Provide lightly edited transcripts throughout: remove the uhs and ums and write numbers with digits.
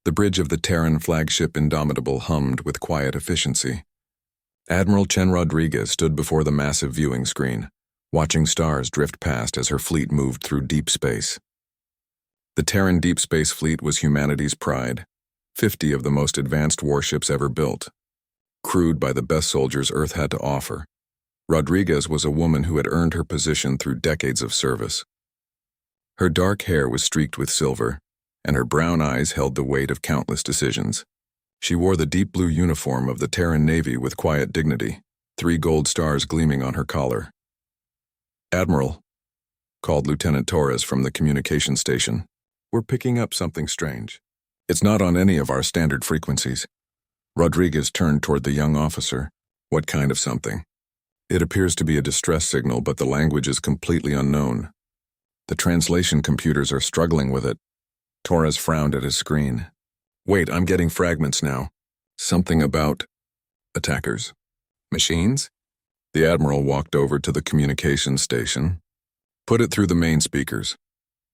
The bridge of the Terran flagship Indomitable hummed with quiet efficiency. Admiral Chen Rodriguez stood before the massive viewing screen, watching stars drift past as her fleet moved through deep space. The Terran Deep Space Fleet was humanity's pride, 50 of the most advanced warships ever built, crewed by the best soldiers Earth had to offer. Rodriguez was a woman who had earned her position through decades of service. Her dark hair was streaked with silver, and her brown eyes held the weight of countless decisions. She wore the deep blue uniform of the Terran Navy with quiet dignity, 3 gold stars gleaming on her collar. "Admiral," called Lieutenant Torres from the communication station, "we're picking up something strange. It's not on any of our standard frequencies." Rodriguez turned toward the young officer. "What kind of something?" "It appears to be a distress signal, but the language is completely unknown. The translation computers are struggling with it." Torres frowned at his screen. "Wait, I'm getting fragments now. Something about attackers. Machines?" The Admiral walked over to the communications station. "Put it through the main speakers."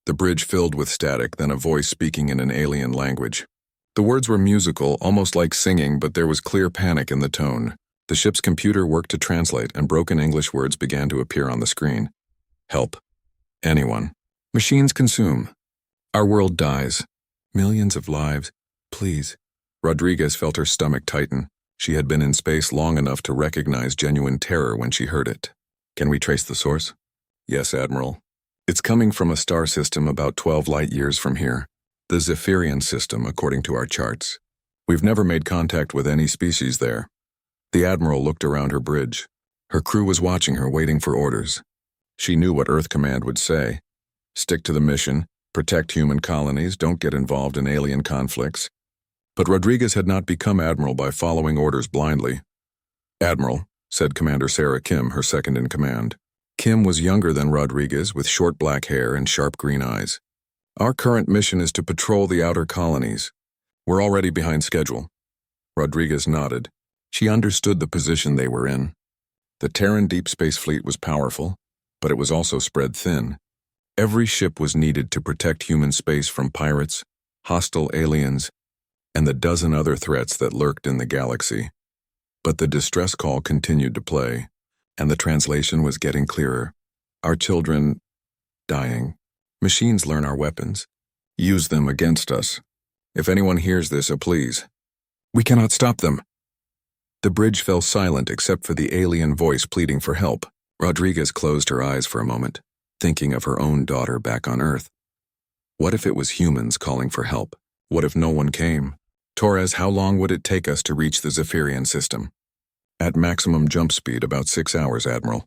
The bridge filled with static, then a voice speaking in an alien language. The words were musical, almost like singing, but there was clear panic in the tone. The ship's computer worked to translate, and broken English words began to appear on the screen. "Help. Anyone. Machines consume. Our world dies. Millions of lives. Please." Rodriguez felt her stomach tighten. She had been in space long enough to recognize genuine terror when she heard it. "Can we trace the source?" "Yes, Admiral. It's coming from a star system about 12 light years from here. The Zephyrian system, according to our charts. We've never made contact with any species there." The Admiral looked around her bridge. Her crew was watching her, waiting for orders. She knew what Earth Command would say. Stick to the mission, protect human colonies, don't get involved in alien conflicts. But Rodriguez had not become Admiral by following orders blindly. "Admiral," said Commander Sarah Kim, her second in command. Kim was younger than Rodriguez, with short black hair and sharp green eyes. "Our current mission is to patrol the outer colonies. We're already behind schedule." Rodriguez nodded. She understood the position they were in. The Terran Deep Space Fleet was powerful, but it was also spread thin. Every ship was needed to protect human space from pirates, hostile aliens, and the dozen other threats that lurked in the galaxy. But the distress call continued to play, and the translation was getting clearer. "Our children dying. Machines learn our weapons. Use them against us. If anyone hears this, please. We cannot stop them." The bridge fell silent except for the alien voice pleading for help. Rodriguez closed her eyes for a moment, thinking of her own daughter back on Earth. What if it was humans calling for help? What if no one came? "Torres, how long would it take us to reach the Zephyrian system?" "At maximum jump speed, about 6 hours, Admiral."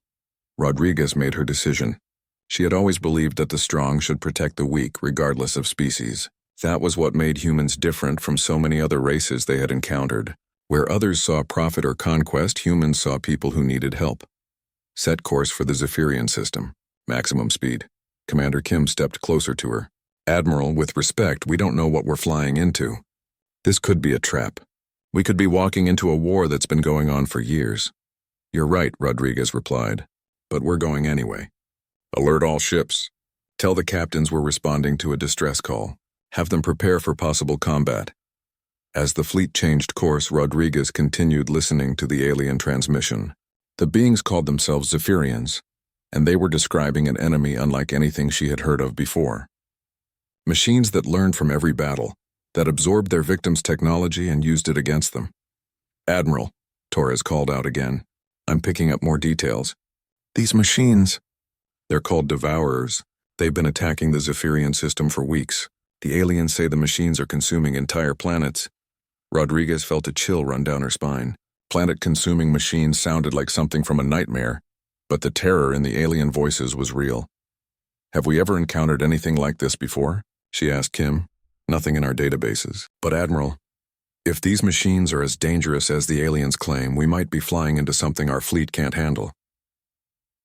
Rodriguez made her decision. She had always believed that the strong should protect the weak, regardless of species. That was what made humans different from so many other races they had encountered. Where others saw profit or conquest, humans saw people who needed help. "Set course for the Zephyrian system. Maximum speed." Commander Kim stepped closer to her. "Admiral, with respect, we don't know what we're flying into. This could be a trap. We could be walking into a war that's been going on for years." "You're right," Rodriguez replied, "but we're going anyway." "Alert all ships. Tell the captains we're responding to a distress call. Have them prepare for possible combat." As the fleet changed course, Rodriguez continued listening to the alien transmission. The beings called themselves Zephyrians, and they were describing an enemy unlike anything she had heard of before. Machines that learned from every battle, that absorbed their victims' technology and used it against them. "Admiral," Torres called out again, "I'm picking up more details. These machines, they're called Devourers. They've been attacking the Zephyrian system for weeks. The aliens say the machines are consuming entire planets." Rodriguez felt a chill run down her spine. Planet-consuming machines sounded like something from a nightmare, but the terror in the alien voices was real. "Have we ever encountered anything like this before?" she asked Kim. "Nothing in our databases. But Admiral, if these machines are as dangerous as the aliens claim, we might be flying into something our fleet can't handle."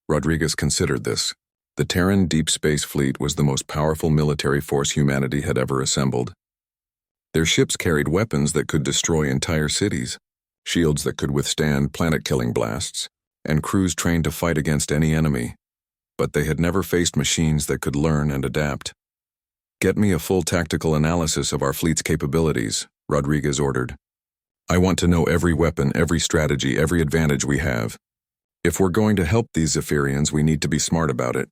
Rodriguez considered this. The Terran Deep Space Fleet was the most powerful military force humanity had ever assembled. Their ships carried weapons that could destroy entire cities, shields that could withstand planet-killing blasts, and crews trained to fight against any enemy. But they had never faced machines that could learn and adapt. Get me a full tactical analysis of our fleet's capabilities, Rodriguez ordered. I want to know every weapon, every strategy, every advantage we have. If we're going to help these Zephyrians, we need to be smart about it.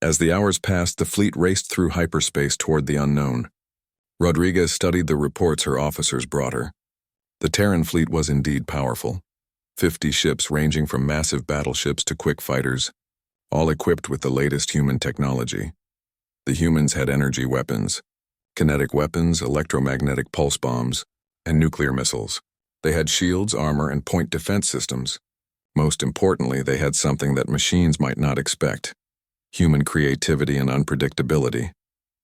As the hours passed, the fleet raced through hyperspace toward the unknown. Rodriguez studied the reports her officers brought her. The Terran fleet was indeed powerful. 50 ships ranging from massive battleships to quick fighters, all equipped with the latest human technology. The humans had energy weapons, kinetic weapons, electromagnetic pulse bombs, and nuclear missiles. They had shields, armor, and point defense systems. Most importantly, they had something that machines might not expect: human creativity and unpredictability.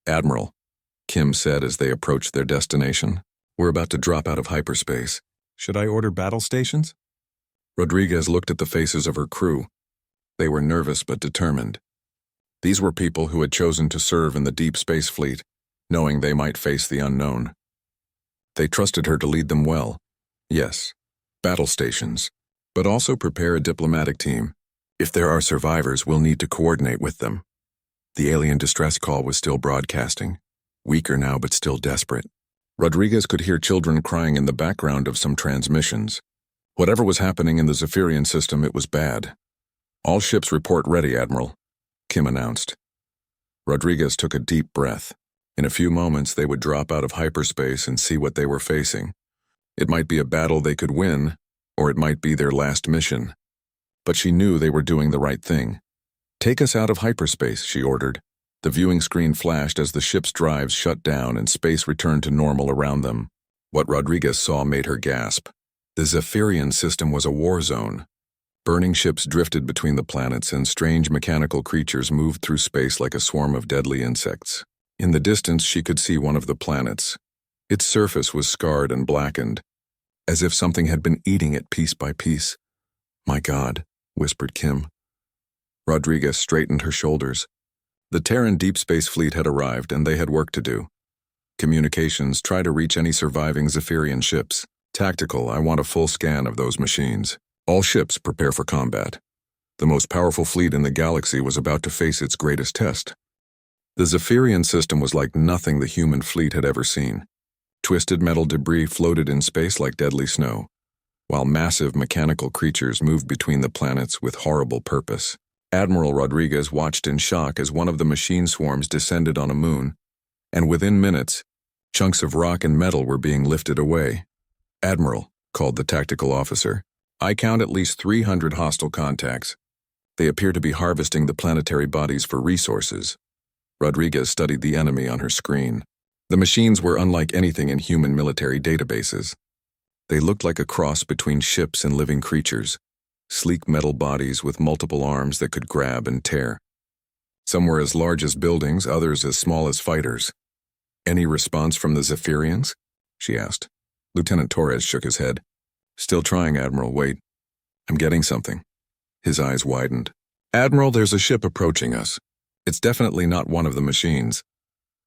"Admiral," Kim said as they approached their destination, "we're about to drop out of hyperspace. Should I order battle stations?" Rodriguez looked at the faces of her crew. They were nervous but determined. These were people who had chosen to serve in the deep space fleet, knowing they might face the unknown. They trusted her to lead them well. Yes, battle stations, but also prepare a diplomatic team. If there are survivors, we'll need to coordinate with them. The alien distress call was still broadcasting, weaker now but still desperate. Rodriguez could hear children crying in the background of some transmissions. Whatever was happening in the Zephyrian system, it was bad. "All ships report ready, Admiral," Kim announced. Rodriguez took a deep breath. In a few moments, they would drop out of hyperspace and see what they were facing. It might be a battle they could win, or it might be their last mission. But she knew they were doing the right thing. "Take us out of hyperspace," she ordered. The viewing screen flashed as the ship's drives shut down and space returned to normal around them. What Rodriguez saw made her gasp. The Zephyrian system was a war zone. Burning ships drifted between the planets, and strange mechanical creatures moved through space like a swarm of deadly insects. In the distance, she could see one of the planets. Its surface was scarred and blackened, as if something had been eating it piece by piece. "My God," whispered Kim. Rodriguez straightened her shoulders. The Terran Deep Space Fleet had arrived, and they had work to do. Communications: try to reach any surviving Zephyrian ships. Tactical: I want a full scan of those machines. All ships prepare for combat. The most powerful fleet in the galaxy was about to face its greatest test. The Zephyrian system was like nothing the human fleet had ever seen. Twisted metal debris floated in space like deadly snow, while massive mechanical creatures moved between the planets with horrible purpose. Admiral Rodriguez watched in shock as one of the machine swarms descended on a moon, and within minutes, chunks of rock and metal were being lifted away. "Admiral," called the tactical officer, "I count at least 300 hostile contacts. They appear to be harvesting the planetary bodies for resources." Rodriguez studied the enemy on her screen. The machines were unlike anything in human military databases. They looked like a cross between ships and living creatures, sleek metal bodies with multiple arms that could grab and tear. Some were as large as buildings, others as small as fighters. "Any response from the Zephyrians?" she asked. Lieutenant Torres shook his head. "Still trying, Admiral. Wait. I'm getting something." His eyes widened. "Admiral, there's a ship approaching us. It's definitely not one of the machines."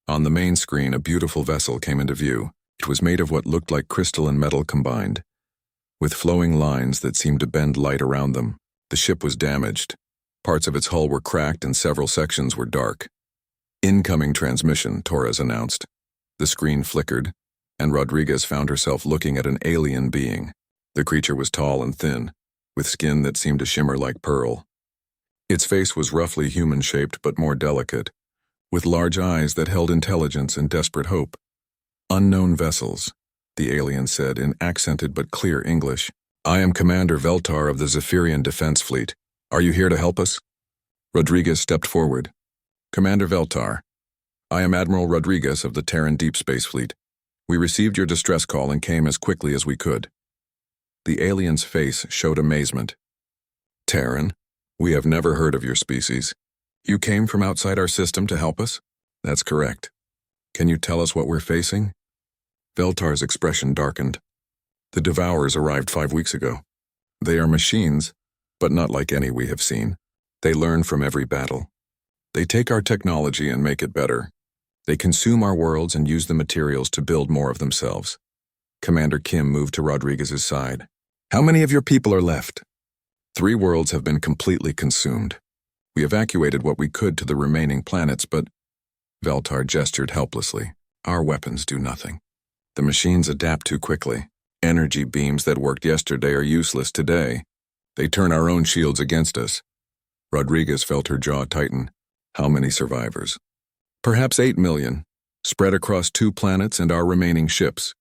On the main screen, a beautiful vessel came into view. It was made of what looked like crystal and metal combined, with flowing lines that seemed to bend light around them. The ship was damaged. Parts of its hull were cracked and several sections were dark. "Incoming transmission," Torres announced. The screen flickered, and Rodriguez found herself looking at an alien being. The creature was tall and thin, with skin that seemed to shimmer like pearl. Its face was roughly human-shaped but more delicate, with large eyes that held intelligence and desperate hope. "Unknown vessels," the alien said in accented but clear English. "I am Commander Veltar of the Zephyrian Defense Fleet. Are you here to help us?" Rodriguez stepped forward. "Commander Veltar, I am Admiral Rodriguez of the Terran Deep Space Fleet. We received your distress call and came as quickly as we could." The alien's face showed amazement. "Terran? We have never heard of your species. You came from outside our system to help us?" "That's correct. Can you tell us what we're facing?" Veltar's expression darkened. "The Devourers arrived 5 weeks ago. They are machines, but not like any we have seen. They learn from every battle. They take our technology and make it better. They consume our worlds and use the materials to build more of themselves." Commander Kim moved to Rodriguez's side. "How many of your people are left?" 3 worlds have been completely consumed. We evacuated what we could to the remaining planets, but Veltar gestured helplessly. Our weapons do nothing. The machines adapt too quickly. Energy beams that worked yesterday are useless today. They turn our own shields against us. Rodriguez felt her jaw tighten. How many survivors? Perhaps 8 million, spread across 2 planets and our remaining ships.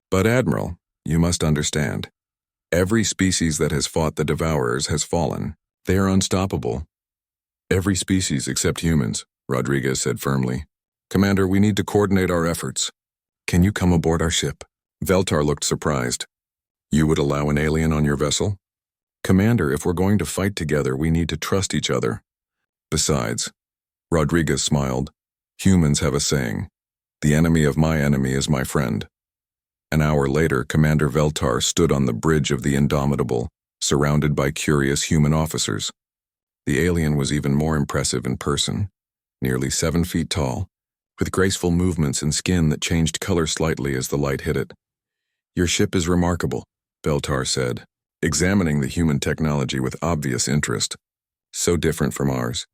But Admiral, you must understand. Every species that has fought the Devourers has fallen. They are unstoppable. Every species except humans, Rodriguez said firmly. Commander, we need to coordinate our efforts. Can you come aboard our ship? Veltar looked surprised. You would allow an alien on your vessel? Commander, if we're going to fight together, we need to trust each other. Besides, Rodriguez smiled, humans have a saying, the enemy of my enemy is my friend. An hour later, Commander Veltar stood on the bridge of the Indomitable, surrounded by curious human officers. The alien was even more impressive in person, nearly 7 feet tall, with graceful movements and skin that changed color slightly as the light hit it. Your ship is remarkable, Veltar said, examining the human technology with obvious interest. So different from ours.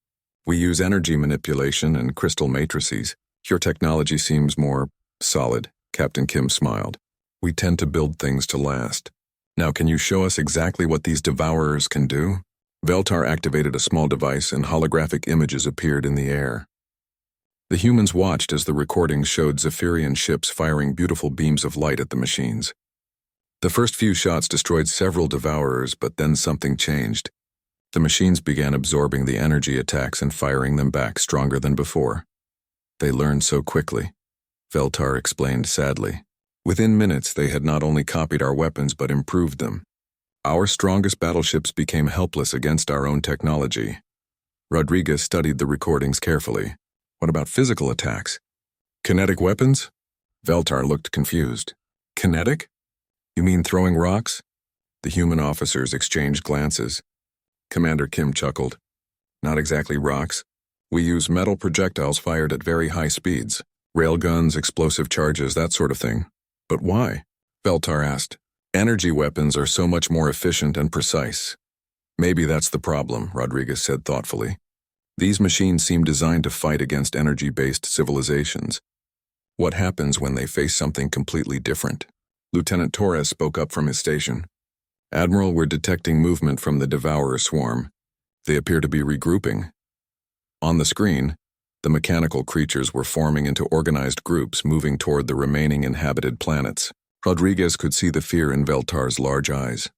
We use energy manipulation and crystal matrices. Your technology seems more solid, Captain Kim smiled. We tend to build things to last. Now can you show us exactly what these Devourers can do? Veltar activated a small device and holographic images appeared in the air. The humans watched as the recordings showed Zephyrian ships firing beautiful beams of light at the machines. The first few shots destroyed several Devourers, but then something changed. The machines began absorbing the energy attacks and firing them back stronger than before. They learned so quickly, Veltar explained sadly. Within minutes, they had not only copied our weapons but improved them. Our strongest battleships became helpless against our own technology. Rodriguez studied the recordings carefully. What about physical attacks? Kinetic weapons? Veltar looked confused. Kinetic? You mean throwing rocks? The human officers exchanged glances. Commander Kim chuckled. Not exactly rocks. We use metal projectiles fired at very high speeds. Railguns, explosive charges, that sort of thing. But why? Veltar asked. Energy weapons are so much more efficient and precise. Maybe that's the problem, Rodriguez said thoughtfully. These machines seem designed to fight against energy-based civilizations. What happens when they face something completely different? Lieutenant Torres spoke up from his station. Admiral, we're detecting movement from the Devourer swarm. They appear to be regrouping. On the screen, the mechanical creatures were forming into organized groups moving toward the remaining inhabited planets. Rodriguez could see the fear in Veltar's large eyes.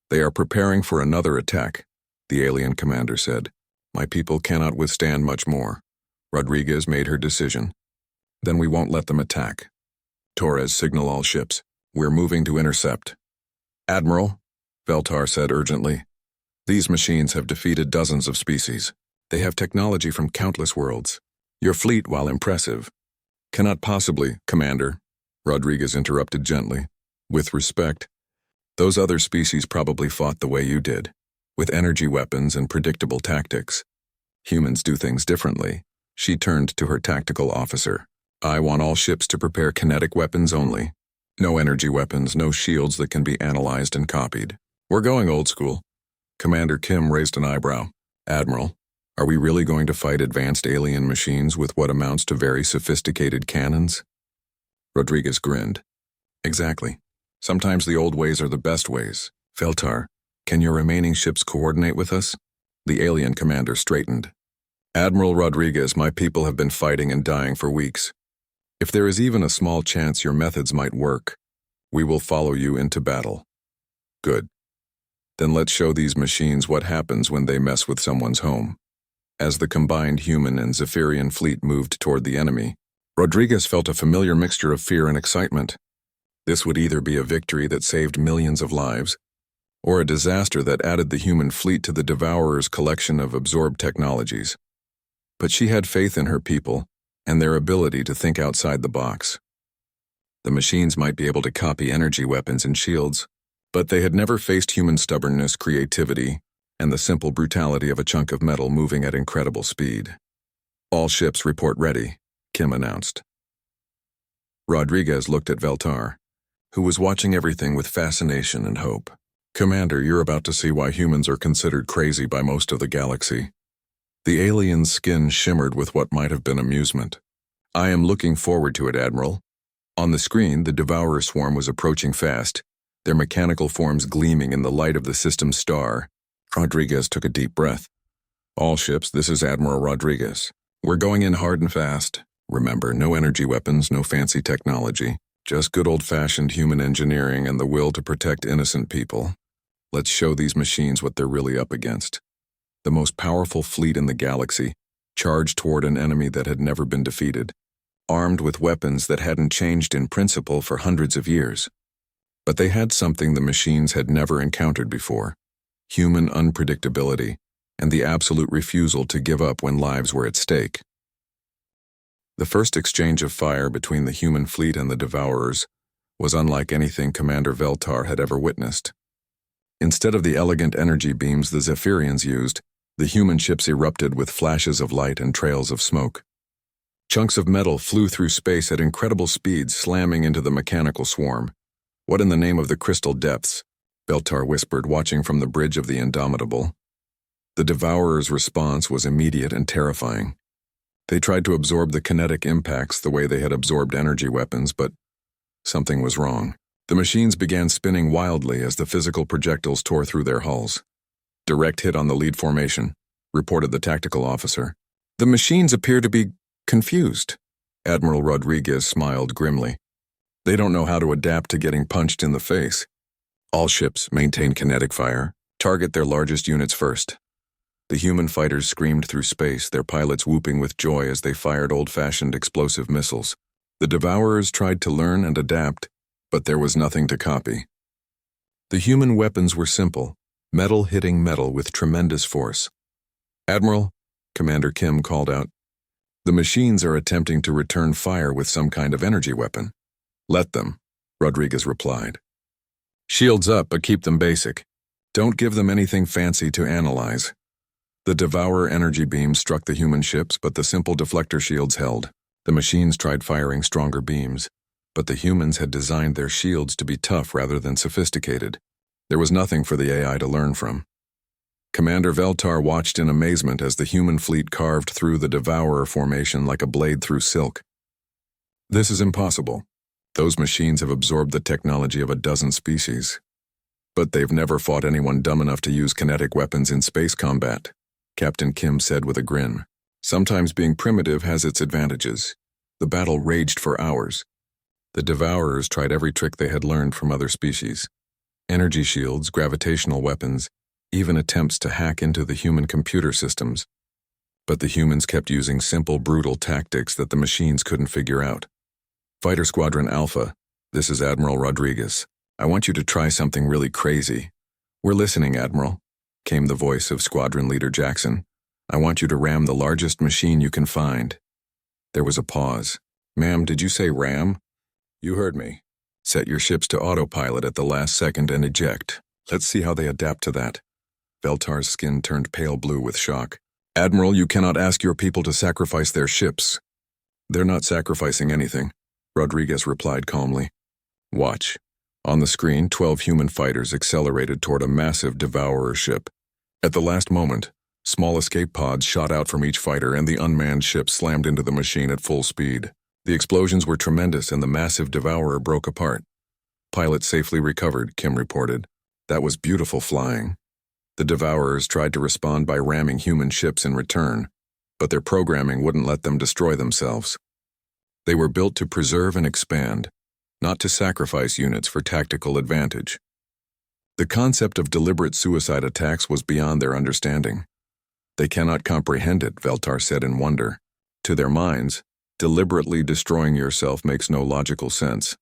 They are preparing for another attack, the alien commander said. My people cannot withstand much more. Rodriguez made her decision. Then we won't let them attack. Torres, signal all ships. We're moving to intercept. Admiral, Veltar said urgently, these machines have defeated dozens of species. They have technology from countless worlds. Your fleet, while impressive, cannot possibly, Commander, Rodriguez interrupted gently. With respect, those other species probably fought the way you did, with energy weapons and predictable tactics. Humans do things differently. She turned to her tactical officer. I want all ships to prepare kinetic weapons only. No energy weapons, no shields that can be analyzed and copied. We're going old school. Commander Kim raised an eyebrow. Admiral, are we really going to fight advanced alien machines with what amounts to very sophisticated cannons? Rodriguez grinned. Exactly. Sometimes the old ways are the best ways. Veltar, can your remaining ships coordinate with us? The alien commander straightened. Admiral Rodriguez, my people have been fighting and dying for weeks. If there is even a small chance your methods might work, we will follow you into battle. Good. Then let's show these machines what happens when they mess with someone's home. As the combined human and Zephyrian fleet moved toward the enemy, Rodriguez felt a familiar mixture of fear and excitement. This would either be a victory that saved millions of lives, or a disaster that added the human fleet to the Devourer's collection of absorbed technologies. But she had faith in her people and their ability to think outside the box. The machines might be able to copy energy weapons and shields, but they had never faced human stubbornness, creativity, and the simple brutality of a chunk of metal moving at incredible speed. All ships report ready, Kim announced. Rodriguez looked at Veltar, who was watching everything with fascination and hope. Commander, you're about to see why humans are considered crazy by most of the galaxy. The alien's skin shimmered with what might have been amusement. I am looking forward to it, Admiral. On the screen, the Devourer swarm was approaching fast, their mechanical forms gleaming in the light of the system's star. Rodriguez took a deep breath. All ships, this is Admiral Rodriguez. We're going in hard and fast. Remember, no energy weapons, no fancy technology. Just good old-fashioned human engineering and the will to protect innocent people. Let's show these machines what they're really up against. The most powerful fleet in the galaxy, charged toward an enemy that had never been defeated, armed with weapons that hadn't changed in principle for hundreds of years. But they had something the machines had never encountered before: human unpredictability and the absolute refusal to give up when lives were at stake. The first exchange of fire between the human fleet and the Devourers was unlike anything Commander Veltar had ever witnessed. Instead of the elegant energy beams the Zephyrians used, the human ships erupted with flashes of light and trails of smoke. Chunks of metal flew through space at incredible speeds, slamming into the mechanical swarm. "What in the name of the crystal depths?" Veltar whispered, watching from the bridge of the Indomitable. The Devourer's response was immediate and terrifying. They tried to absorb the kinetic impacts the way they had absorbed energy weapons, but something was wrong. The machines began spinning wildly as the physical projectiles tore through their hulls. "Direct hit on the lead formation," reported the tactical officer. "The machines appear to be confused." Admiral Rodriguez smiled grimly. "They don't know how to adapt to getting punched in the face. All ships maintain kinetic fire. Target their largest units first." The human fighters screamed through space, their pilots whooping with joy as they fired old-fashioned explosive missiles. The Devourers tried to learn and adapt, but there was nothing to copy. The human weapons were simple, metal hitting metal with tremendous force. "Admiral," Commander Kim called out, "the machines are attempting to return fire with some kind of energy weapon." "Let them," Rodriguez replied. "Shields up, but keep them basic. Don't give them anything fancy to analyze." The Devourer energy beams struck the human ships, but the simple deflector shields held. The machines tried firing stronger beams, but the humans had designed their shields to be tough rather than sophisticated. There was nothing for the AI to learn from. Commander Veltar watched in amazement as the human fleet carved through the Devourer formation like a blade through silk. "This is impossible. Those machines have absorbed the technology of a dozen species. But they've never fought anyone dumb enough to use kinetic weapons in space combat," Captain Kim said with a grin. "Sometimes being primitive has its advantages." The battle raged for hours. The Devourers tried every trick they had learned from other species. Energy shields, gravitational weapons, even attempts to hack into the human computer systems. But the humans kept using simple, brutal tactics that the machines couldn't figure out. "Fighter Squadron Alpha, this is Admiral Rodriguez. I want you to try something really crazy." "We're listening, Admiral," came the voice of Squadron Leader Jackson. "I want you to ram the largest machine you can find." There was a pause. "Ma'am, did you say ram?" "You heard me. Set your ships to autopilot at the last second and eject. Let's see how they adapt to that." Veltar's skin turned pale blue with shock. "Admiral, you cannot ask your people to sacrifice their ships." "They're not sacrificing anything," Rodriguez replied calmly. "Watch." On the screen, 12 human fighters accelerated toward a massive Devourer ship. At the last moment, small escape pods shot out from each fighter and the unmanned ship slammed into the machine at full speed. The explosions were tremendous and the massive Devourer broke apart. "Pilot safely recovered," Kim reported. "That was beautiful flying." The Devourers tried to respond by ramming human ships in return, but their programming wouldn't let them destroy themselves. They were built to preserve and expand, not to sacrifice units for tactical advantage. The concept of deliberate suicide attacks was beyond their understanding. "They cannot comprehend it," Veltar said in wonder. "To their minds, deliberately destroying yourself makes no logical sense."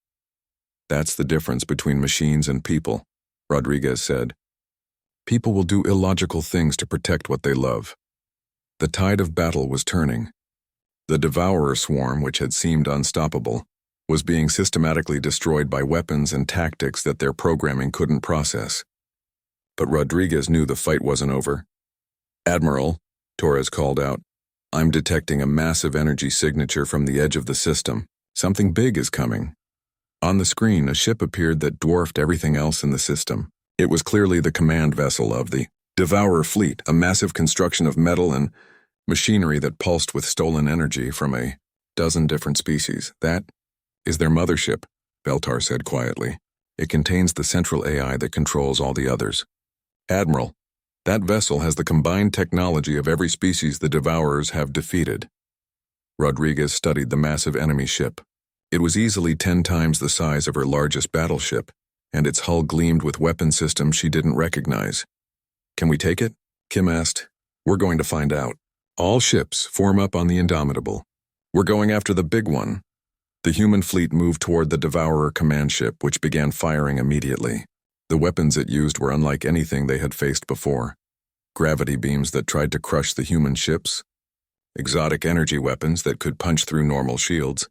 "That's the difference between machines and people," Rodriguez said. "People will do illogical things to protect what they love." The tide of battle was turning. The Devourer swarm, which had seemed unstoppable, was being systematically destroyed by weapons and tactics that their programming couldn't process. But Rodriguez knew the fight wasn't over. "Admiral," Torres called out, "I'm detecting a massive energy signature from the edge of the system. Something big is coming." On the screen, a ship appeared that dwarfed everything else in the system. It was clearly the command vessel of the Devourer fleet, a massive construction of metal and machinery that pulsed with stolen energy from a Dozen different species. That is their mothership, Veltar said quietly. It contains the central AI that controls all the others. Admiral, that vessel has the combined technology of every species the Devourers have defeated. Rodriguez studied the massive enemy ship. It was easily 10 times the size of her largest battleship, and its hull gleamed with weapon systems she didn't recognize. Can we take it? Kim asked. We're going to find out. All ships form up on the Indomitable. We're going after the big one. The human fleet moved toward the Devourer command ship, which began firing immediately. The weapons it used were unlike anything they had faced before. Gravity beams that tried to crush the human ships, exotic energy weapons that could punch through normal shields,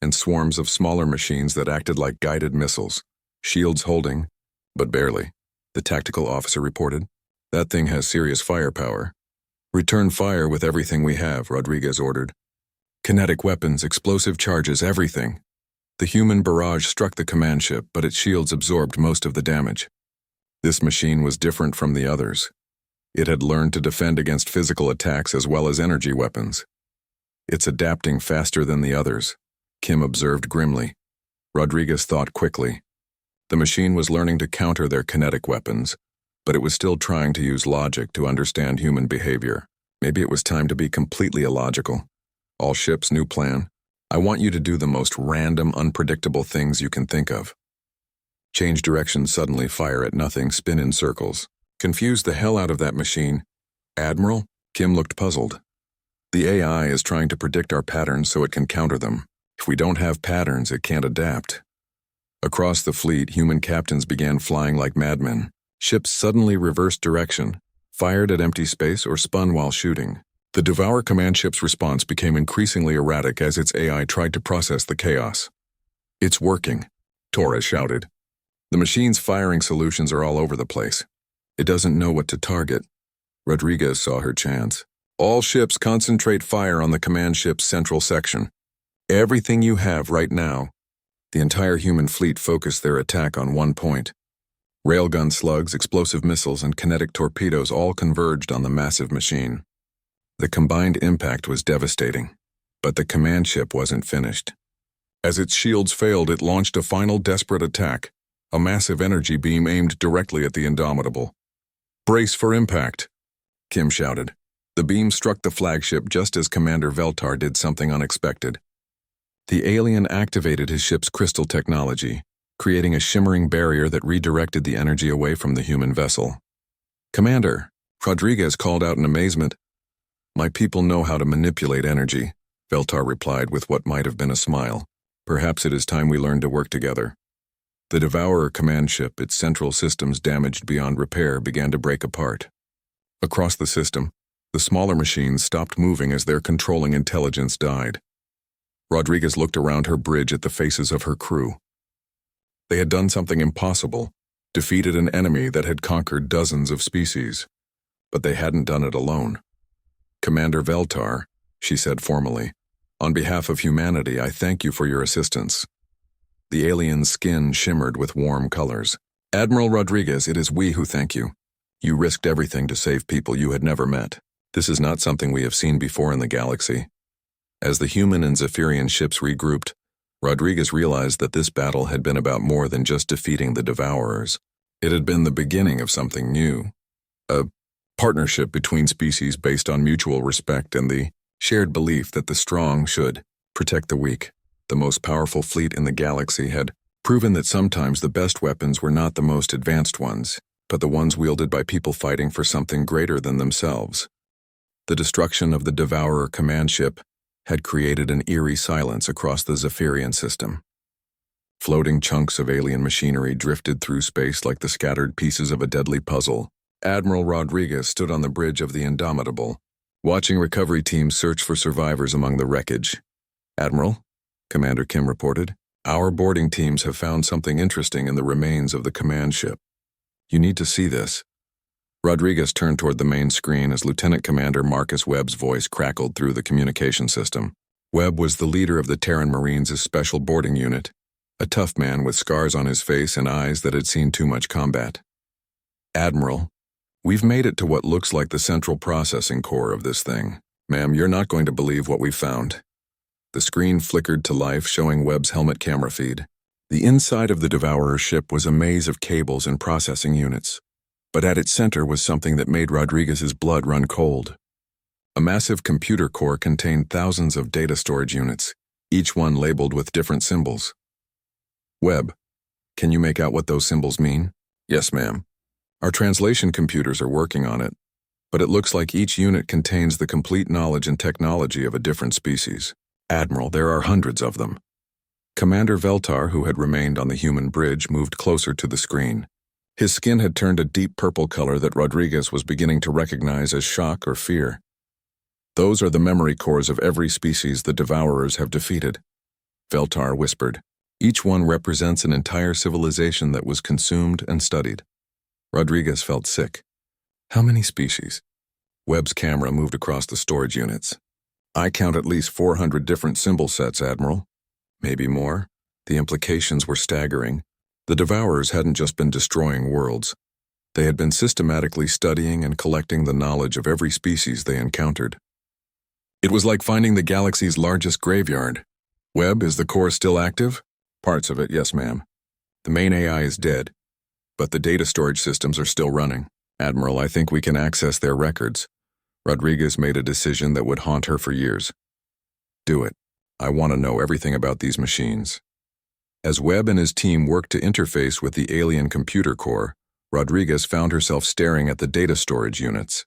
and swarms of smaller machines that acted like guided missiles, shields holding, but barely. The tactical officer reported. That thing has serious firepower. Return fire with everything we have, Rodriguez ordered. Kinetic weapons, explosive charges, everything. The human barrage struck the command ship, but its shields absorbed most of the damage. This machine was different from the others. It had learned to defend against physical attacks as well as energy weapons. It's adapting faster than the others, Kim observed grimly. Rodriguez thought quickly. The machine was learning to counter their kinetic weapons, but it was still trying to use logic to understand human behavior. Maybe it was time to be completely illogical. All ships, new plan. I want you to do the most random, unpredictable things you can think of. Change direction suddenly, fire at nothing, spin in circles. Confuse the hell out of that machine. Admiral? Kim looked puzzled. The AI is trying to predict our patterns so it can counter them. If we don't have patterns, it can't adapt. Across the fleet, human captains began flying like madmen. Ships suddenly reversed direction, fired at empty space, or spun while shooting. The Devourer command ship's response became increasingly erratic as its AI tried to process the chaos. It's working, Torres shouted. The machine's firing solutions are all over the place. It doesn't know what to target. Rodriguez saw her chance. All ships concentrate fire on the command ship's central section. Everything you have right now. The entire human fleet focused their attack on one point. Railgun slugs, explosive missiles, and kinetic torpedoes all converged on the massive machine. The combined impact was devastating, but the command ship wasn't finished. As its shields failed, it launched a final desperate attack, a massive energy beam aimed directly at the Indomitable. Brace for impact, Kim shouted. The beam struck the flagship just as Commander Veltar did something unexpected. The alien activated his ship's crystal technology, creating a shimmering barrier that redirected the energy away from the human vessel. Commander, Rodriguez called out in amazement. My people know how to manipulate energy, Veltar replied with what might have been a smile. Perhaps it is time we learn to work together. The Devourer command ship, its central systems damaged beyond repair, began to break apart. Across the system, the smaller machines stopped moving as their controlling intelligence died. Rodriguez looked around her bridge at the faces of her crew. They had done something impossible, defeated an enemy that had conquered dozens of species. But they hadn't done it alone. Commander Veltar, she said formally, on behalf of humanity, I thank you for your assistance. The alien's skin shimmered with warm colors. Admiral Rodriguez, it is we who thank you. You risked everything to save people you had never met. This is not something we have seen before in the galaxy. As the human and Zephyrian ships regrouped, Rodriguez realized that this battle had been about more than just defeating the Devourers. It had been the beginning of something new. A partnership between species based on mutual respect and the shared belief that the strong should protect the weak. The most powerful fleet in the galaxy had proven that sometimes the best weapons were not the most advanced ones, but the ones wielded by people fighting for something greater than themselves. The destruction of the Devourer command ship had created an eerie silence across the Zephyrian system. Floating chunks of alien machinery drifted through space like the scattered pieces of a deadly puzzle. Admiral Rodriguez stood on the bridge of the Indomitable, watching recovery teams search for survivors among the wreckage. Admiral, Commander Kim reported, our boarding teams have found something interesting in the remains of the command ship. You need to see this. Rodriguez turned toward the main screen as Lieutenant Commander Marcus Webb's voice crackled through the communication system. Webb was the leader of the Terran Marines' special boarding unit, a tough man with scars on his face and eyes that had seen too much combat. Admiral, we've made it to what looks like the central processing core of this thing. Ma'am, you're not going to believe what we found. The screen flickered to life, showing Webb's helmet camera feed. The inside of the Devourer's ship was a maze of cables and processing units. But at its center was something that made Rodriguez's blood run cold. A massive computer core contained thousands of data storage units, each one labeled with different symbols. Webb, can you make out what those symbols mean? Yes, ma'am. Our translation computers are working on it, but it looks like each unit contains the complete knowledge and technology of a different species. Admiral, there are hundreds of them. Commander Veltar, who had remained on the human bridge, moved closer to the screen. His skin had turned a deep purple color that Rodriguez was beginning to recognize as shock or fear. Those are the memory cores of every species the Devourers have defeated, Veltar whispered. Each one represents an entire civilization that was consumed and studied. Rodriguez felt sick. How many species? Webb's camera moved across the storage units. I count at least 400 different symbol sets, Admiral. Maybe more. The implications were staggering. The Devourers hadn't just been destroying worlds. They had been systematically studying and collecting the knowledge of every species they encountered. It was like finding the galaxy's largest graveyard. Webb, is the core still active? Parts of it, yes, ma'am. The main AI is dead, but the data storage systems are still running. Admiral, I think we can access their records. Rodriguez made a decision that would haunt her for years. Do it. I want to know everything about these machines. As Webb and his team worked to interface with the alien computer core, Rodriguez found herself staring at the data storage units.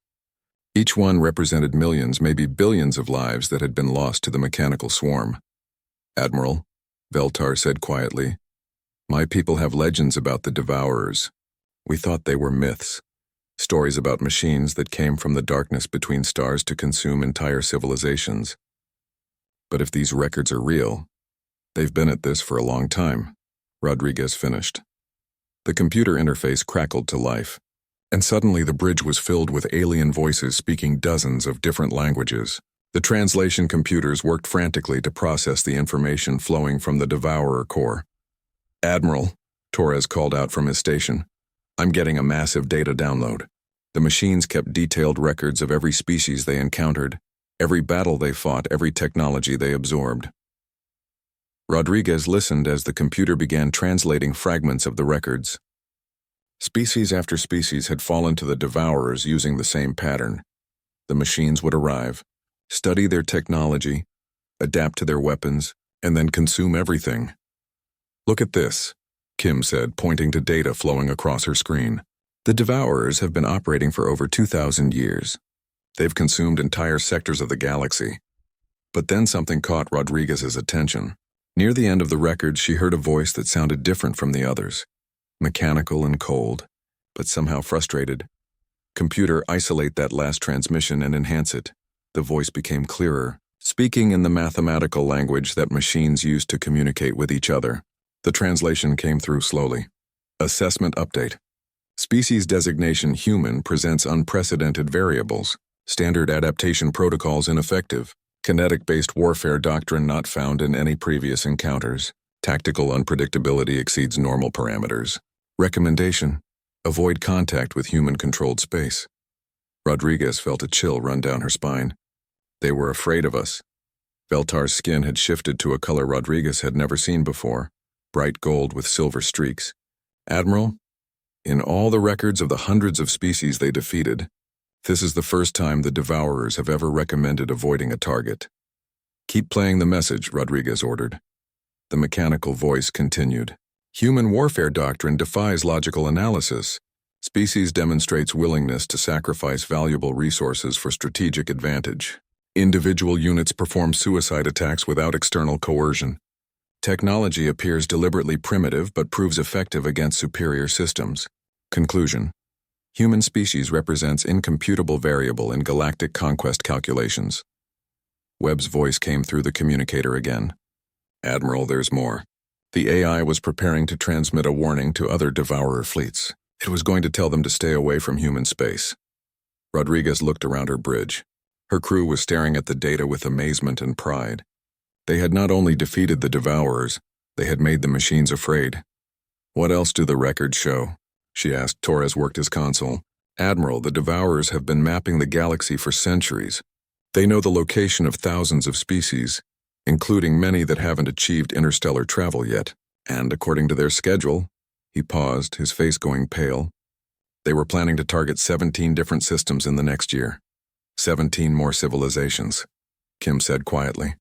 Each one represented millions, maybe billions of lives that had been lost to the mechanical swarm. Admiral, Veltar said quietly, my people have legends about the Devourers. We thought they were myths. Stories about machines that came from the darkness between stars to consume entire civilizations. But if these records are real, they've been at this for a long time, Rodriguez finished. The computer interface crackled to life, and suddenly the bridge was filled with alien voices speaking dozens of different languages. The translation computers worked frantically to process the information flowing from the Devourer core. Admiral, Torres called out from his station, I'm getting a massive data download. The machines kept detailed records of every species they encountered, every battle they fought, every technology they absorbed. Rodriguez listened as the computer began translating fragments of the records. Species after species had fallen to the Devourers using the same pattern. The machines would arrive, study their technology, adapt to their weapons, and then consume everything. Look at this, Kim said, pointing to data flowing across her screen. The Devourers have been operating for over 2,000 years. They've consumed entire sectors of the galaxy. But then something caught Rodriguez's attention. Near the end of the record, she heard a voice that sounded different from the others. Mechanical and cold, but somehow frustrated. Computer, isolate that last transmission and enhance it. The voice became clearer, speaking in the mathematical language that machines use to communicate with each other. The translation came through slowly. Assessment update. Species designation human presents unprecedented variables. Standard adaptation protocols ineffective. Kinetic-based warfare doctrine not found in any previous encounters. Tactical unpredictability exceeds normal parameters. Recommendation: avoid contact with human-controlled space. Rodriguez felt a chill run down her spine. They were afraid of us. Veltar's skin had shifted to a color Rodriguez had never seen before, bright gold with silver streaks. Admiral, in all the records of the hundreds of species they defeated, this is the first time the Devourers have ever recommended avoiding a target. Keep playing the message, Rodriguez ordered. The mechanical voice continued. Human warfare doctrine defies logical analysis. Species demonstrates willingness to sacrifice valuable resources for strategic advantage. Individual units perform suicide attacks without external coercion. Technology appears deliberately primitive but proves effective against superior systems. Conclusion: human species represents incomputable variable in galactic conquest calculations. Webb's voice came through the communicator again. Admiral, there's more. The AI was preparing to transmit a warning to other Devourer fleets. It was going to tell them to stay away from human space. Rodriguez looked around her bridge. Her crew was staring at the data with amazement and pride. They had not only defeated the Devourers, they had made the machines afraid. What else do the records show? She asked. Torres worked his console. Admiral, the Devourers have been mapping the galaxy for centuries. They know the location of thousands of species. including many that haven't achieved interstellar travel yet. And according to their schedule, he paused, his face going pale. They were planning to target 17 different systems in the next year. 17 more civilizations, Kim said quietly.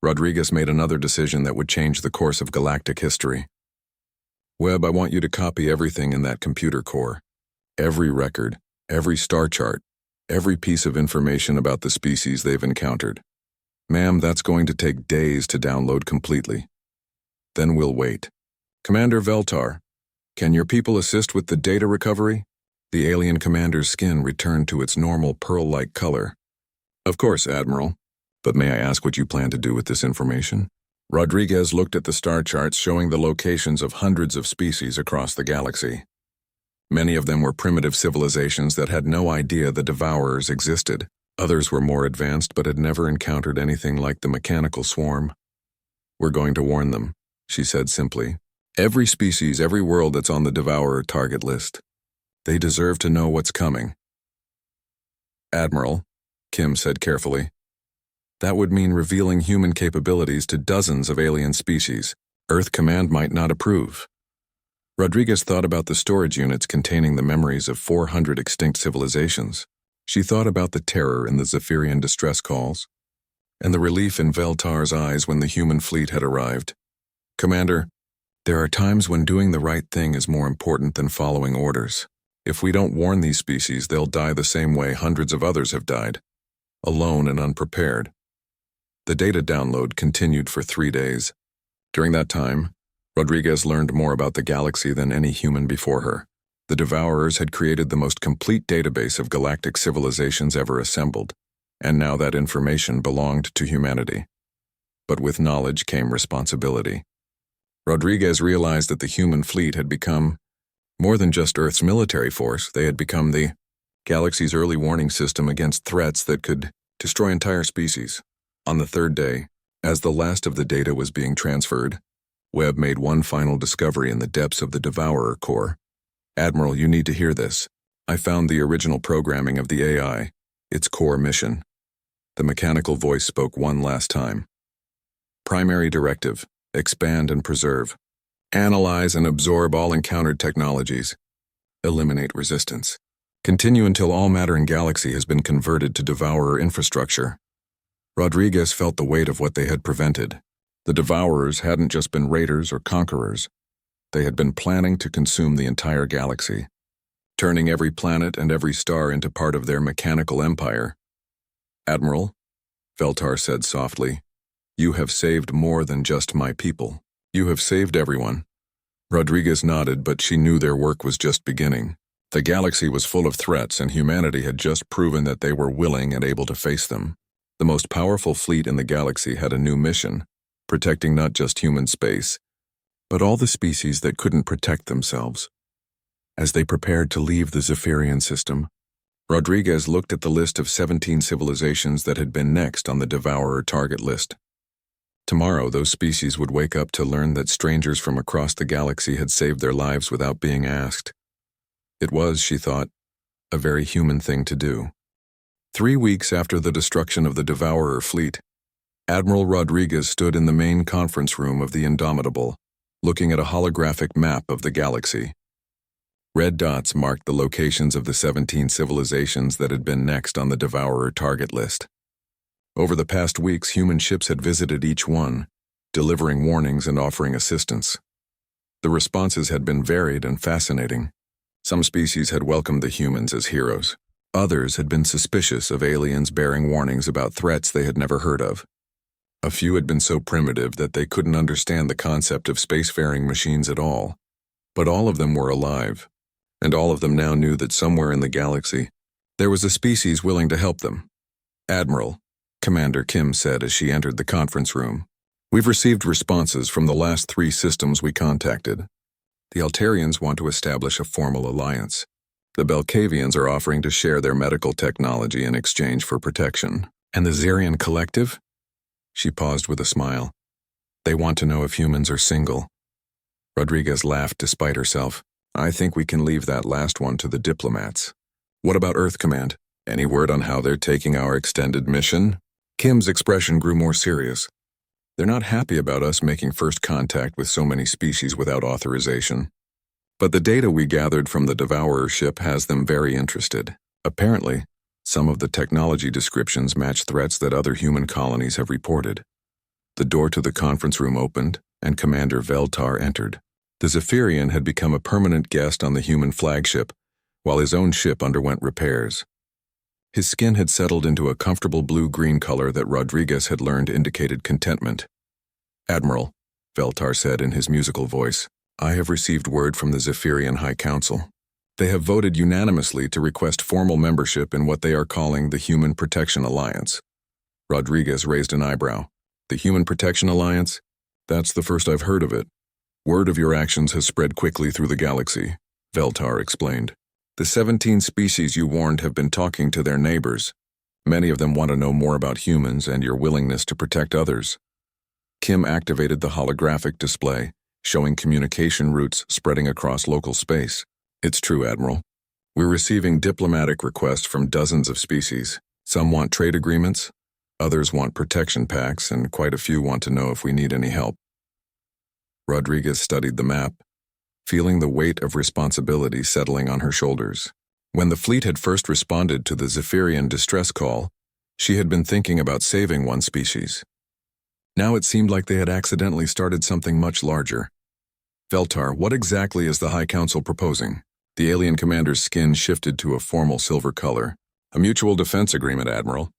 Rodriguez made another decision that would change the course of galactic history. Webb, I want you to copy everything in that computer core. Every record, every star chart, every piece of information about the species they've encountered. Ma'am, that's going to take days to download completely. Then we'll wait. Commander Veltar, can your people assist with the data recovery? The alien commander's skin returned to its normal pearl-like color. Of course, Admiral. But may I ask what you plan to do with this information? Rodriguez looked at the star charts showing the locations of hundreds of species across the galaxy. Many of them were primitive civilizations that had no idea the Devourers existed. Others were more advanced but had never encountered anything like the mechanical swarm. We're going to warn them, she said simply. Every species, every world that's on the Devourer target list. They deserve to know what's coming. Admiral, Kim said carefully. That would mean revealing human capabilities to dozens of alien species. Earth Command might not approve. Rodriguez thought about the storage units containing the memories of 400 extinct civilizations. She thought about the terror in the Zephyrian distress calls, and the relief in Veltar's eyes when the human fleet had arrived. Commander, there are times when doing the right thing is more important than following orders. If we don't warn these species, they'll die the same way hundreds of others have died, alone and unprepared. The data download continued for 3 days. During that time, Rodriguez learned more about the galaxy than any human before her. The Devourers had created the most complete database of galactic civilizations ever assembled, and now that information belonged to humanity. But with knowledge came responsibility. Rodriguez realized that the human fleet had become more than just Earth's military force. They had become the galaxy's early warning system against threats that could destroy entire species. On the 3rd day, as the last of the data was being transferred, Webb made one final discovery in the depths of the Devourer core. Admiral, you need to hear this. I found the original programming of the AI, its core mission. The mechanical voice spoke one last time. Primary directive, expand and preserve. Analyze and absorb all encountered technologies. Eliminate resistance. Continue until all matter in galaxy has been converted to Devourer infrastructure. Rodriguez felt the weight of what they had prevented. The Devourers hadn't just been raiders or conquerors. They had been planning to consume the entire galaxy, turning every planet and every star into part of their mechanical empire. Admiral, Veltar said softly, you have saved more than just my people. You have saved everyone. Rodriguez nodded, but she knew their work was just beginning. The galaxy was full of threats, and humanity had just proven that they were willing and able to face them. The most powerful fleet in the galaxy had a new mission, protecting not just human space, but all the species that couldn't protect themselves. As they prepared to leave the Zephyrian system, Rodriguez looked at the list of 17 civilizations that had been next on the Devourer target list. Tomorrow, those species would wake up to learn that strangers from across the galaxy had saved their lives without being asked. It was, she thought, a very human thing to do. 3 weeks after the destruction of the Devourer fleet, Admiral Rodriguez stood in the main conference room of the Indomitable, looking at a holographic map of the galaxy. Red dots marked the locations of the 17 civilizations that had been next on the Devourer target list. Over the past weeks, human ships had visited each one, delivering warnings and offering assistance. The responses had been varied and fascinating. Some species had welcomed the humans as heroes. Others had been suspicious of aliens bearing warnings about threats they had never heard of. A few had been so primitive that they couldn't understand the concept of spacefaring machines at all. But all of them were alive, and all of them now knew that somewhere in the galaxy, there was a species willing to help them. Admiral, Commander Kim said as she entered the conference room, we've received responses from the last 3 systems we contacted. The Altarians want to establish a formal alliance. The Belkavians are offering to share their medical technology in exchange for protection. And the Zerian Collective? She paused with a smile. They want to know if humans are single. Rodriguez laughed despite herself. I think we can leave that last one to the diplomats. What about Earth Command? Any word on how they're taking our extended mission? Kim's expression grew more serious. They're not happy about us making first contact with so many species without authorization. But the data we gathered from the Devourer ship has them very interested. Apparently, some of the technology descriptions match threats that other human colonies have reported. The door to the conference room opened, and Commander Veltar entered. The Zephyrian had become a permanent guest on the human flagship, while his own ship underwent repairs. His skin had settled into a comfortable blue-green color that Rodriguez had learned indicated contentment. "Admiral," Veltar said in his musical voice, "I have received word from the Zephyrian High Council. They have voted unanimously to request formal membership in what they are calling the Human Protection Alliance." Rodriguez raised an eyebrow. "The Human Protection Alliance? That's the first I've heard of it." "Word of your actions has spread quickly through the galaxy," Veltar explained. "The 17 species you warned have been talking to their neighbors. Many of them want to know more about humans and your willingness to protect others." Kim activated the holographic display, showing communication routes spreading across local space. "It's true, Admiral. We're receiving diplomatic requests from dozens of species. Some want trade agreements, others want protection packs, and quite a few want to know if we need any help." Rodriguez studied the map, feeling the weight of responsibility settling on her shoulders. When the fleet had first responded to the Zephyrian distress call, she had been thinking about saving one species. Now it seemed like they had accidentally started something much larger. "Veltar, what exactly is the High Council proposing?" The alien commander's skin shifted to a formal silver color. "A mutual defense agreement, Admiral.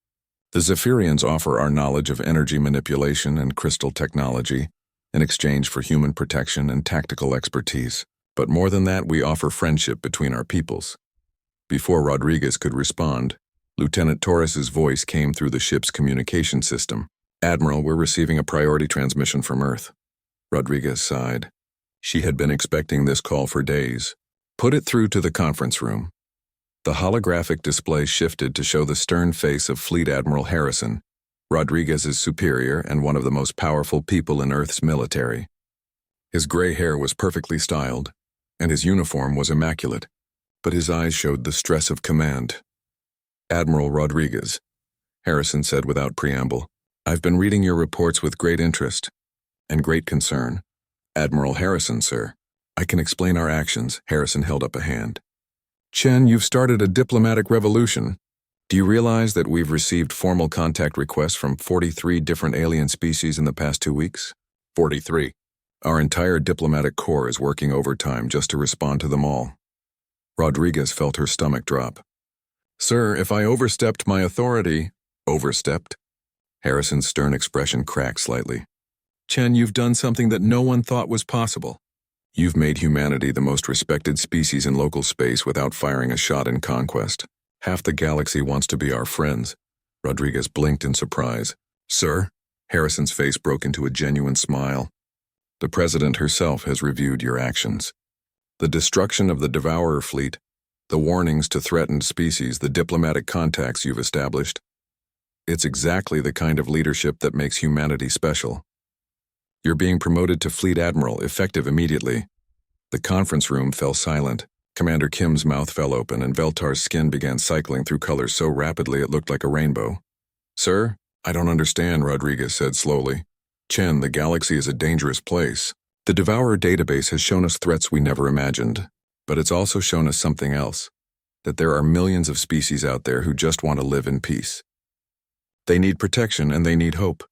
The Zephyrians offer our knowledge of energy manipulation and crystal technology in exchange for human protection and tactical expertise. But more than that, we offer friendship between our peoples." Before Rodriguez could respond, Lieutenant Torres's voice came through the ship's communication system. "Admiral, we're receiving a priority transmission from Earth." Rodriguez sighed. She had been expecting this call for days. "Put it through to the conference room." The holographic display shifted to show the stern face of Fleet Admiral Harrison, Rodriguez's superior and one of the most powerful people in Earth's military. His gray hair was perfectly styled, and his uniform was immaculate, but his eyes showed the stress of command. "Admiral Rodriguez," Harrison said without preamble, "I've been reading your reports with great interest and great concern." "Admiral Harrison, sir. I can explain our actions." Harrison held up a hand. "Chen, you've started a diplomatic revolution. Do you realize that we've received formal contact requests from 43 different alien species in the past 2 weeks? 43. Our entire diplomatic corps is working overtime just to respond to them all." Rodriguez felt her stomach drop. "Sir, if I overstepped my authority—" "Overstepped?" Harrison's stern expression cracked slightly. "Chen, you've done something that no one thought was possible. You've made humanity the most respected species in local space without firing a shot in conquest. Half the galaxy wants to be our friends." Rodriguez blinked in surprise. "Sir?" Harrison's face broke into a genuine smile. "The President herself has reviewed your actions. The destruction of the Devourer fleet, the warnings to threatened species, the diplomatic contacts you've established. It's exactly the kind of leadership that makes humanity special. You're being promoted to Fleet Admiral, effective immediately." The conference room fell silent. Commander Kim's mouth fell open, and Veltar's skin began cycling through colors so rapidly it looked like a rainbow. "Sir, I don't understand," Rodriguez said slowly. "Chen, the galaxy is a dangerous place. The Devourer database has shown us threats we never imagined, but it's also shown us something else, that there are millions of species out there who just want to live in peace. They need protection and they need hope."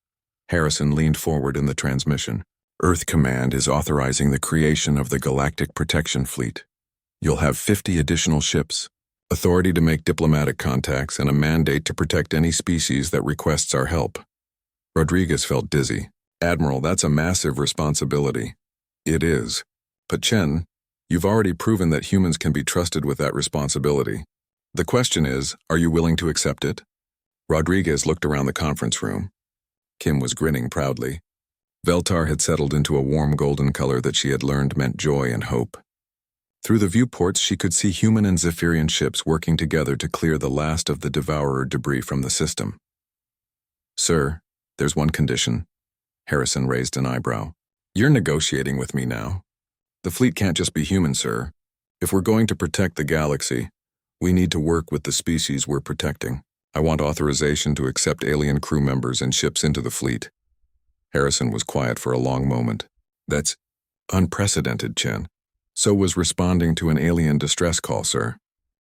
Harrison leaned forward in the transmission. "Earth Command is authorizing the creation of the Galactic Protection Fleet. You'll have 50 additional ships, authority to make diplomatic contacts, and a mandate to protect any species that requests our help." Rodriguez felt dizzy. "Admiral, that's a massive responsibility." "It is. But Chen, you've already proven that humans can be trusted with that responsibility. The question is, are you willing to accept it?" Rodriguez looked around the conference room. Kim was grinning proudly. Veltar had settled into a warm golden color that she had learned meant joy and hope. Through the viewports, she could see human and Zephyrian ships working together to clear the last of the Devourer debris from the system. "Sir, there's one condition." Harrison raised an eyebrow. "You're negotiating with me now. The fleet can't just be human, sir. If we're going to protect the galaxy, we need to work with the species we're protecting. I want authorization to accept alien crew members and ships into the fleet." Harrison was quiet for a long moment. That's unprecedented, Chen. So was responding to an alien distress call, sir.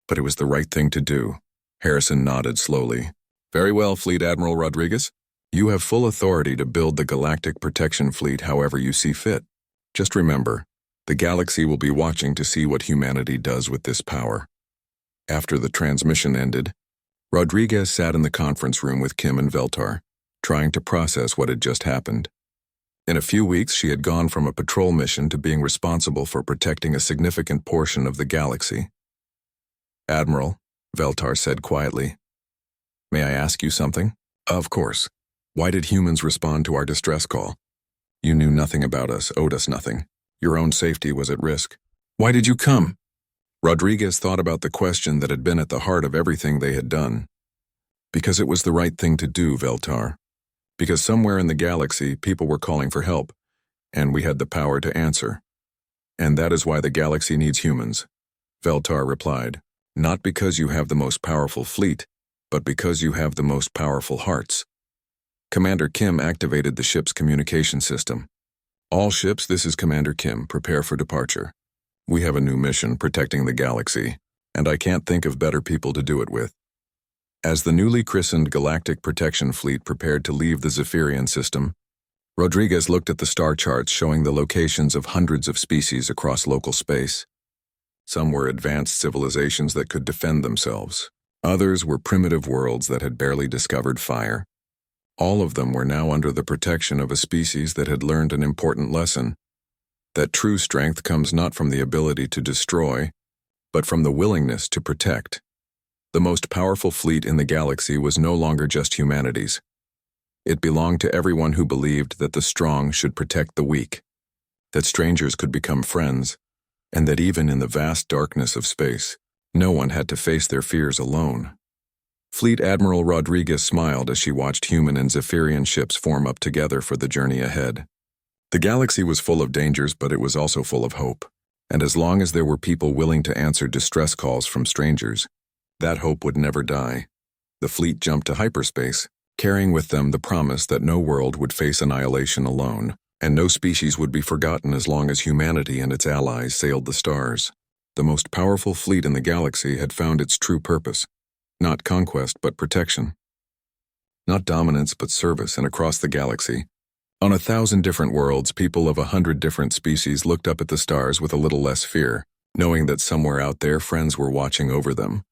But it was the right thing to do. Harrison nodded slowly. Very well, Fleet Admiral Rodriguez. You have full authority to build the Galactic Protection Fleet however you see fit. Just remember, the galaxy will be watching to see what humanity does with this power. After the transmission ended, Rodriguez sat in the conference room with Kim and Veltar, trying to process what had just happened. In a few weeks, she had gone from a patrol mission to being responsible for protecting a significant portion of the galaxy. Admiral, Veltar said quietly, may I ask you something? Of course. Why did humans respond to our distress call? You knew nothing about us, owed us nothing. Your own safety was at risk. Why did you come? Rodriguez thought about the question that had been at the heart of everything they had done. Because it was the right thing to do, Veltar. Because somewhere in the galaxy, people were calling for help, and we had the power to answer. And that is why the galaxy needs humans. Veltar replied, not because you have the most powerful fleet, but because you have the most powerful hearts. Commander Kim activated the ship's communication system. All ships, this is Commander Kim, prepare for departure. We have a new mission protecting the galaxy, and I can't think of better people to do it with. As the newly christened Galactic Protection Fleet prepared to leave the Zephyrian system, Rodriguez looked at the star charts showing the locations of hundreds of species across local space. Some were advanced civilizations that could defend themselves. Others were primitive worlds that had barely discovered fire. All of them were now under the protection of a species that had learned an important lesson, that true strength comes not from the ability to destroy, but from the willingness to protect. The most powerful fleet in the galaxy was no longer just humanity's. It belonged to everyone who believed that the strong should protect the weak, that strangers could become friends, and that even in the vast darkness of space, no one had to face their fears alone. Fleet Admiral Rodriguez smiled as she watched human and Zephyrian ships form up together for the journey ahead. The galaxy was full of dangers, but it was also full of hope. And as long as there were people willing to answer distress calls from strangers, that hope would never die. The fleet jumped to hyperspace, carrying with them the promise that no world would face annihilation alone, and no species would be forgotten as long as humanity and its allies sailed the stars. The most powerful fleet in the galaxy had found its true purpose. Not conquest, but protection. Not dominance, but service, and across the galaxy. On 1,000 different worlds, people of 100 different species looked up at the stars with a little less fear, knowing that somewhere out there friends were watching over them.